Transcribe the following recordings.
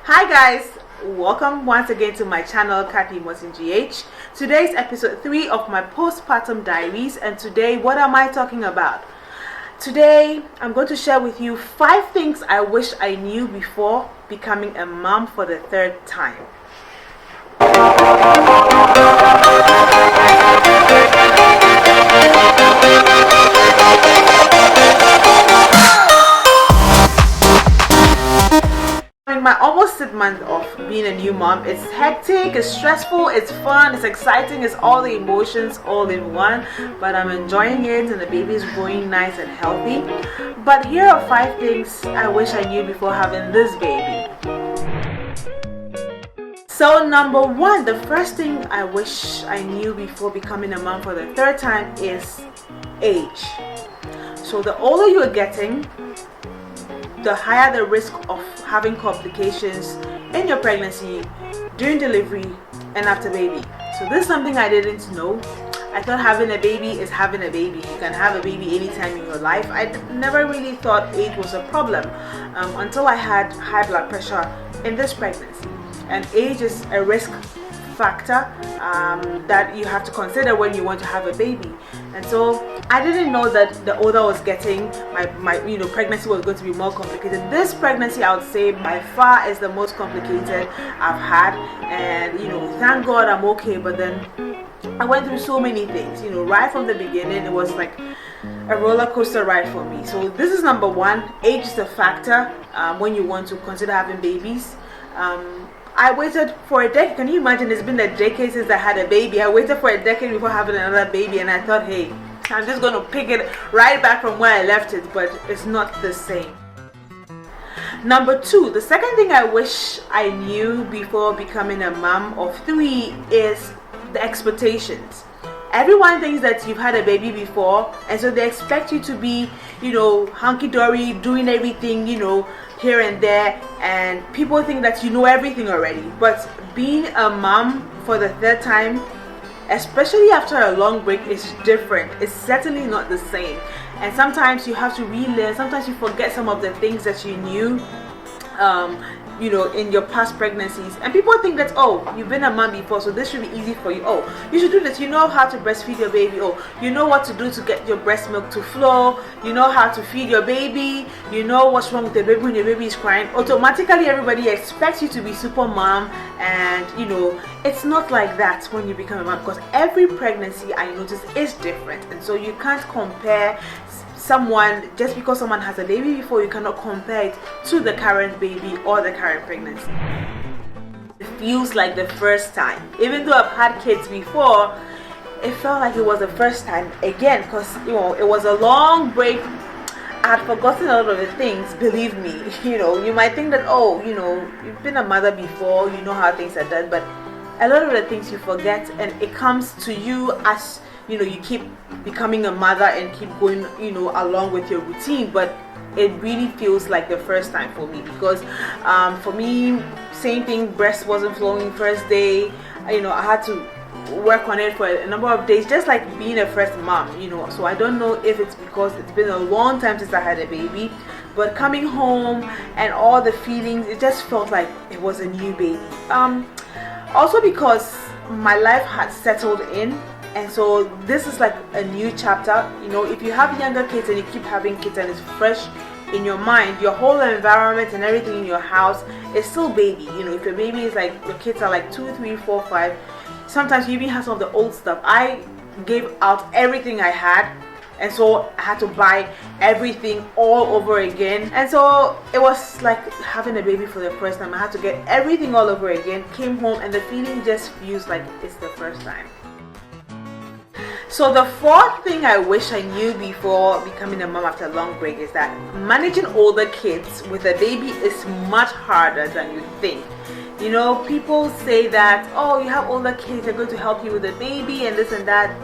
Hi guys, welcome once again to my channel Kathy Mosin GH. Today's episode 3 of my postpartum diaries, and today what am I talking about? Today I'm going to share with you 5 things I wish I knew before becoming a mom for the third time. My almost 6 months of being a new mom, it's hectic, it's stressful, it's fun, it's exciting, it's all the emotions all in one, but I'm enjoying it and the baby is growing nice and healthy. But here are 5 things I wish I knew before having this baby. So number 1, the first thing I wish I knew before becoming a mom for the third time is age. So the older you're getting, the higher the risk of having complications in your pregnancy, during delivery, and after baby. So this is something I didn't know. I thought having a baby is having a baby. You can have a baby anytime in your life. I never really thought age was a problem until I had high blood pressure in this pregnancy. And age is a risk factor that you have to consider when you want to have a baby. And so I didn't know that the older I was getting, my pregnancy was going to be more complicated. This pregnancy, I would say, by far is the most complicated I've had, and thank God I'm okay. But then I went through so many things, right from the beginning. It was like a roller coaster ride for me. So this is number 1. Age is a factor when you want to consider having babies. I waited for a decade. Can you imagine? It's been a decade since I had a baby. I waited for a decade before having another baby, and I thought, hey, I'm just going to pick it right back from where I left it, but it's not the same. Number 2, the second thing I wish I knew before becoming a mom of 3 is the expectations. Everyone thinks that you've had a baby before, and so they expect you to be, hunky-dory, doing everything, here and there, and people think that you know everything already. But being a mom for the third time, especially after a long break, is different. It's certainly not the same, and sometimes you have to relearn. Sometimes you forget some of the things that you knew in your past pregnancies, and people think that, oh, you've been a mom before, so this should be easy for you. Oh, you should do this. You know how to breastfeed your baby. Oh, you know what to do to get your breast milk to flow. You know how to feed your baby. You know what's wrong with the baby when your baby is crying. Automatically everybody expects you to be super mom, and it's not like that when you become a mom, because every pregnancy, I notice, is different, and so you can't compare someone. Just because someone has a baby before, you cannot compare it to the current baby or the current pregnancy. It feels like the first time. Even though I've had kids before, it felt like it was the first time again, because it was a long break. I had forgotten a lot of the things. Believe me, you might think that, oh, you've been a mother before, you know how things are done, but a lot of the things you forget, and it comes to you as you keep becoming a mother and keep going along with your routine. But it really feels like the first time for me, because for me, same thing, breast wasn't flowing first day. I had to work on it for a number of days, just like being a first mom. So I don't know if it's because it's been a long time since I had a baby, but coming home and all the feelings, it just felt like it was a new baby. Also because my life had settled in, and so this is like a new chapter. If you have younger kids and you keep having kids and it's fresh in your mind, your whole environment and everything in your house is still baby. If your baby is like, your kids are like 2, 3, 4, 5, sometimes you even have some of the old stuff. I gave out everything I had, and so I had to buy everything all over again. And so it was like having a baby for the first time. I had to get everything all over again. Came home and the feeling just feels like it's the first time. So the 4th thing I wish I knew before becoming a mom after a long break is that managing older kids with a baby is much harder than you think. People say that, oh, you have older kids, they're going to help you with the baby and this and that.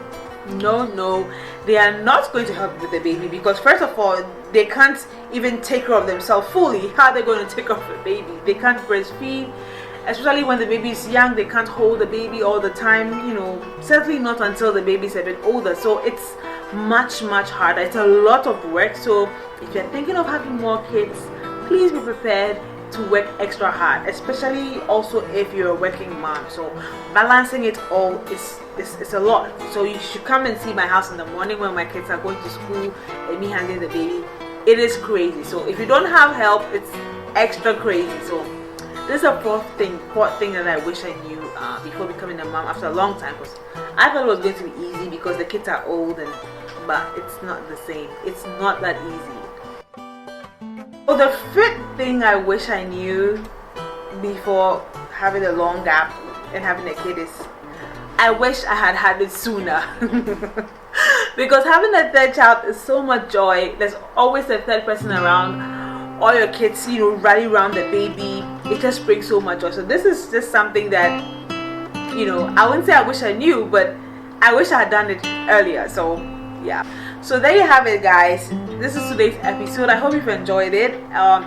No, they are not going to help you with the baby, because first of all, they can't even take care of themselves fully. How are they going to take care of the baby? They can't breastfeed. Especially when the baby is young, they can't hold the baby all the time, certainly not until the baby is a bit older. So it's much harder. It's a lot of work. So if you're thinking of having more kids, please be prepared. to work extra hard, especially also if you're a working mom. So balancing it all is a lot. So you should come and see my house in the morning when my kids are going to school and me handling the baby. It is crazy. So if you don't have help, it's extra crazy. So this is a fourth thing that I wish I knew before becoming a mom after a long time, because I thought it was going to be easy because the kids are old, but it's not the same. It's not that easy. So the fifth thing I wish I knew before having a long gap and having a kid is I wish I had it sooner. Because having a third child is so much joy. There's always a third person around. All your kids, rally around the baby. It just brings so much joy. So this is just something that, I wouldn't say I wish I knew, but I wish I had done it earlier. So yeah. So there you have it, guys. This is today's episode. I hope you've enjoyed it.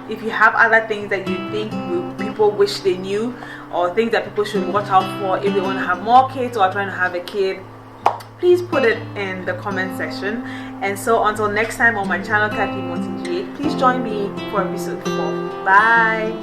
If you have other things that you think people wish they knew, or things that people should watch out for if they want to have more kids or are trying to have a kid, please put it in the comment section. And so until next time on my channel, Kaki Monty G8, please join me for episode 4. Bye.